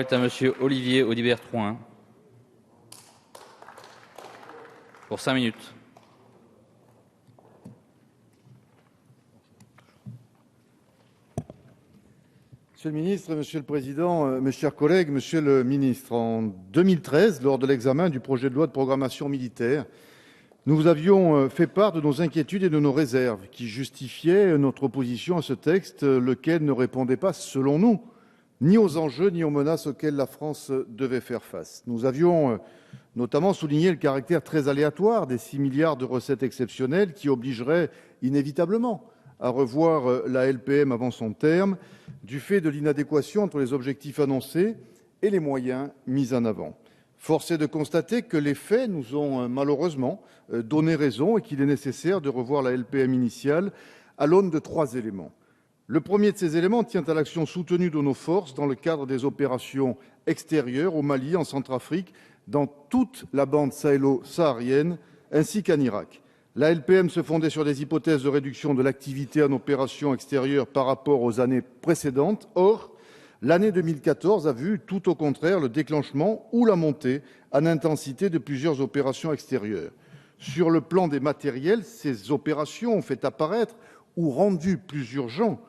est à Monsieur Olivier Audibert-Trouin pour 5 minutes. Monsieur le ministre, Monsieur le Président, mes chers collègues, Monsieur le ministre, en 2013, lors de l'examen du projet de loi de programmation militaire, nous vous avions fait part de nos inquiétudes et de nos réserves qui justifiaient notre opposition à ce texte, lequel ne répondait pas, selon nous, ni aux enjeux ni aux menaces auxquelles la France devait faire face. Nous avions notamment souligné le caractère très aléatoire des 6 milliards de recettes exceptionnelles qui obligeraient inévitablement à revoir la LPM avant son terme, du fait de l'inadéquation entre les objectifs annoncés et les moyens mis en avant. Force est de constater que les faits nous ont malheureusement donné raison et qu'il est nécessaire de revoir la LPM initiale à l'aune de 3 éléments. Le premier de ces éléments tient à l'action soutenue de nos forces dans le cadre des opérations extérieures au Mali, en Centrafrique, dans toute la bande sahélo-saharienne, ainsi qu'en Irak. La LPM se fondait sur des hypothèses de réduction de l'activité en opérations extérieures par rapport aux années précédentes. Or, l'année 2014 a vu, tout au contraire, le déclenchement ou la montée en intensité de plusieurs opérations extérieures. Sur le plan des matériels, ces opérations ont fait apparaître ou rendu plus urgents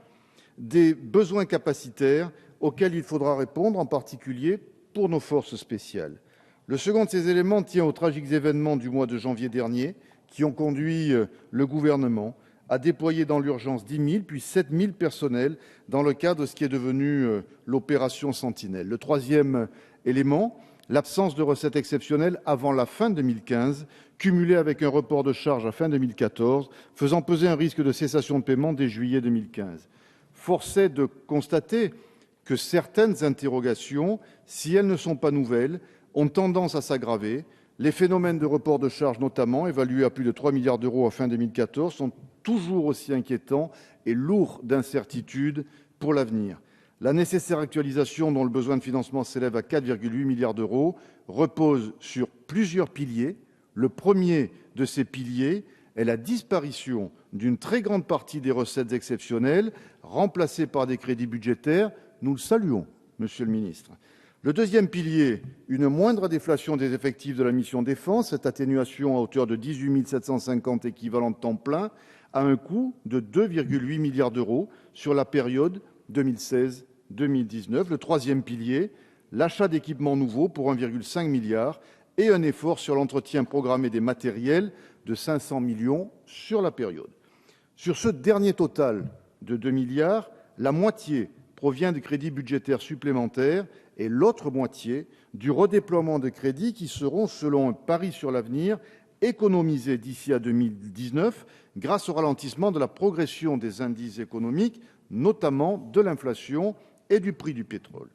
des besoins capacitaires auxquels il faudra répondre, en particulier pour nos forces spéciales. Le second de ces éléments tient aux tragiques événements du mois de janvier dernier, qui ont conduit le gouvernement à déployer dans l'urgence 10 000 puis 7 000 personnels dans le cadre de ce qui est devenu l'opération Sentinelle. Le troisième élément, l'absence de recettes exceptionnelles avant la fin 2015, cumulée avec un report de charges à fin 2014, faisant peser un risque de cessation de paiement dès juillet 2015. Force est de constater que certaines interrogations, si elles ne sont pas nouvelles, ont tendance à s'aggraver. Les phénomènes de report de charges, notamment, évalués à plus de 3 milliards d'euros à fin 2014, sont toujours aussi inquiétants et lourds d'incertitudes pour l'avenir. La nécessaire actualisation, dont le besoin de financement s'élève à 4,8 milliards d'euros, repose sur plusieurs piliers. Le premier de ces piliers est la disparition d'une très grande partie des recettes exceptionnelles, remplacées par des crédits budgétaires. Nous le saluons, Monsieur le ministre. Le deuxième pilier, une moindre déflation des effectifs de la mission défense, cette atténuation à hauteur de 18 750 équivalents temps plein, à un coût de 2,8 milliards d'euros sur la période 2016-2019. Le troisième pilier, l'achat d'équipements nouveaux pour 1,5 milliard et un effort sur l'entretien programmé des matériels de 500 millions sur la période. Sur ce dernier total de 2 milliards, la moitié provient de crédits budgétaires supplémentaires et l'autre moitié du redéploiement de crédits qui seront, selon un pari sur l'avenir, économisés d'ici à 2019 grâce au ralentissement de la progression des indices économiques, notamment de l'inflation et du prix du pétrole.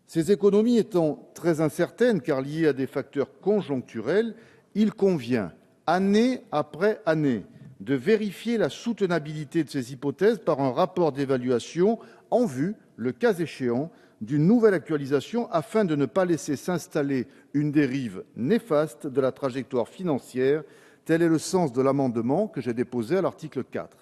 Ces économies étant très incertaines car liées à des facteurs conjoncturels, il convient, année après année, de vérifier la soutenabilité de ces hypothèses par un rapport d'évaluation en vue, le cas échéant, d'une nouvelle actualisation afin de ne pas laisser s'installer une dérive néfaste de la trajectoire financière. Tel est le sens de l'amendement que j'ai déposé à l'article 4.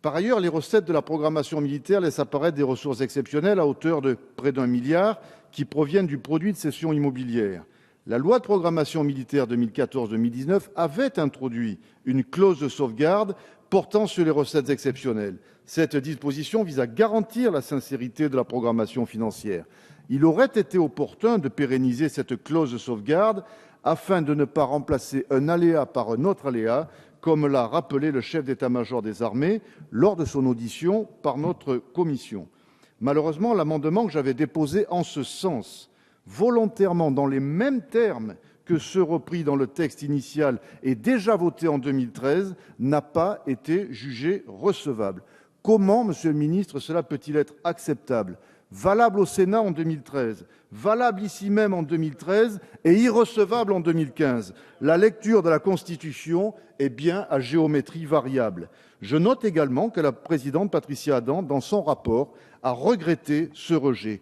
Par ailleurs, les recettes de la programmation militaire laissent apparaître des ressources exceptionnelles à hauteur de près d'1 milliard qui proviennent du produit de cession immobilière. La loi de programmation militaire 2014-2019 avait introduit une clause de sauvegarde portant sur les recettes exceptionnelles. Cette disposition vise à garantir la sincérité de la programmation financière. Il aurait été opportun de pérenniser cette clause de sauvegarde afin de ne pas remplacer un aléa par un autre aléa, comme l'a rappelé le chef d'état-major des armées lors de son audition par notre commission. Malheureusement, l'amendement que j'avais déposé en ce sens, volontairement dans les mêmes termes que ceux repris dans le texte initial et déjà voté en 2013, n'a pas été jugé recevable. Comment, Monsieur le ministre, cela peut-il être acceptable? Valable au Sénat en 2013, valable ici même en 2013 et irrecevable en 2015. La lecture de la Constitution est bien à géométrie variable. Je note également que la présidente Patricia Adam, dans son rapport, a regretté ce rejet.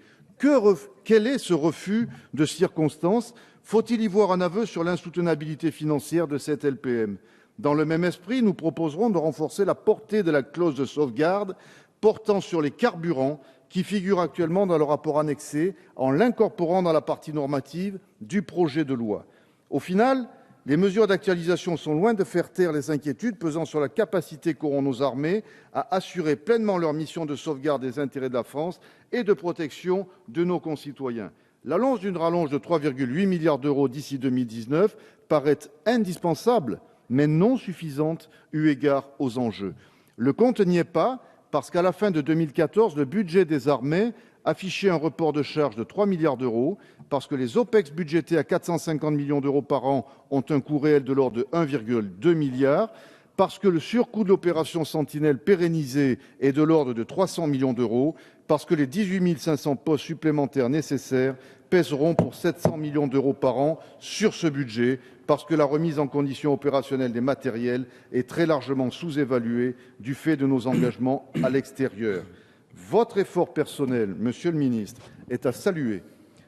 Quel est ce refus de circonstance? Faut-il y voir un aveu sur l'insoutenabilité financière de cette LPM? Dans le même esprit, nous proposerons de renforcer la portée de la clause de sauvegarde portant sur les carburants qui figure actuellement dans le rapport annexé, en l'incorporant dans la partie normative du projet de loi. Au final, les mesures d'actualisation sont loin de faire taire les inquiétudes pesant sur la capacité qu'auront nos armées à assurer pleinement leur mission de sauvegarde des intérêts de la France et de protection de nos concitoyens. L'annonce d'une rallonge de 3,8 milliards d'euros d'ici 2019 paraît indispensable, mais non suffisante eu égard aux enjeux. Le compte n'y est pas, parce qu'à la fin de 2014, le budget des armées affichait un report de charges de 3 milliards d'euros, parce que les OPEX budgétés à 450 millions d'euros par an ont un coût réel de l'ordre de 1,2 milliard, parce que le surcoût de l'opération Sentinelle pérennisée est de l'ordre de 300 millions d'euros, parce que les 18 500 postes supplémentaires nécessaires pèseront pour 700 millions d'euros par an sur ce budget, parce que la remise en condition opérationnelle des matériels est très largement sous-évaluée du fait de nos engagements à l'extérieur. Votre effort personnel, monsieur le ministre, est à saluer,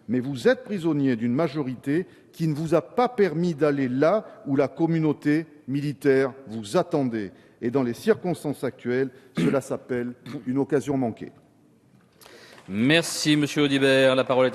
mais vous êtes prisonnier d'une majorité qui ne vous a pas permis d'aller là où la communauté militaire vous attendait. Et dans les circonstances actuelles, cela s'appelle une occasion manquée. Merci, Monsieur Audibert. La parole est